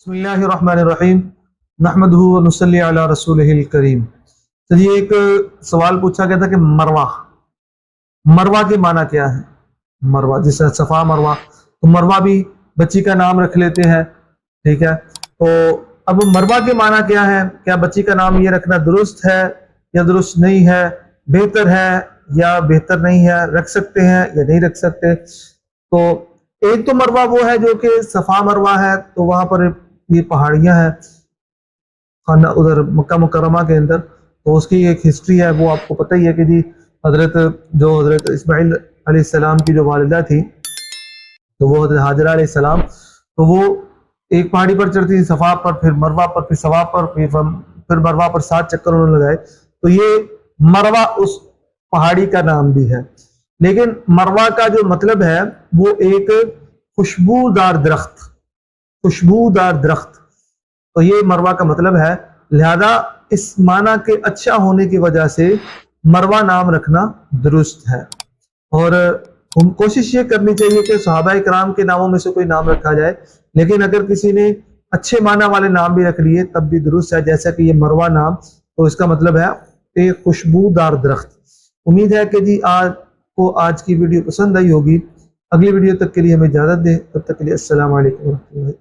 बिस्मिल्लाहिर्रहमानिर्रहीम नहमदुहु व नुसल्ली अला रसूलिहिल करीम। तो ये एक सवाल पूछा गया था कि मरवा मरवा के माना क्या है। मरवा जैसे सफ़ा मरवा, तो मरवा भी बच्ची का नाम रख लेते हैं, ठीक है। तो अब मरवा के माना क्या है, क्या बच्ची का नाम ये रखना दुरुस्त है या दुरुस्त नहीं है, बेहतर है या बेहतर नहीं है, रख सकते हैं या नहीं रख सकते। तो एक तो मरवा वो है जो कि सफ़ा मरवा है, तो वहाँ पर ये पहाड़ियाँ हैं खाना उधर मक्का मुकर्रमा के अंदर, तो उसकी एक हिस्ट्री है, वो आपको पता ही है कि जी हज़रत इस्माइल अलैहिस्सलाम की जो वालिदा थी, तो वो हज़रत हाजरा अलैहिस्सलाम, तो वो एक पहाड़ी पर चढ़ती थी, सफ़ा पर, फिर मरवा पर, फिर सवा पर, फिर मरवा पर 7 चक्कर उन्होंने लगाए। तो ये मरवा उस पहाड़ी का नाम भी है। लेकिन मरवा का जो मतलब है वो एक खुशबूदार दरख्त, तो ये मरवा का मतलब है। लिहाजा इस माना के अच्छा होने की वजह से मरवा नाम रखना दुरुस्त है। और हम कोशिश ये करनी चाहिए कि सहाबा इकराम के नामों में से कोई नाम रखा जाए, लेकिन अगर किसी ने अच्छे माना वाले नाम भी रख लिए तब भी दुरुस्त है, जैसा कि ये मरवा नाम, तो इसका मतलब है एक खुशबूदार दरख्त। उम्मीद है कि जी आपको आज की वीडियो पसंद आई होगी। अगली वीडियो तक के लिए हमें इजाज़त दें, तब तक के लिए अस्सलाम वालेकुम।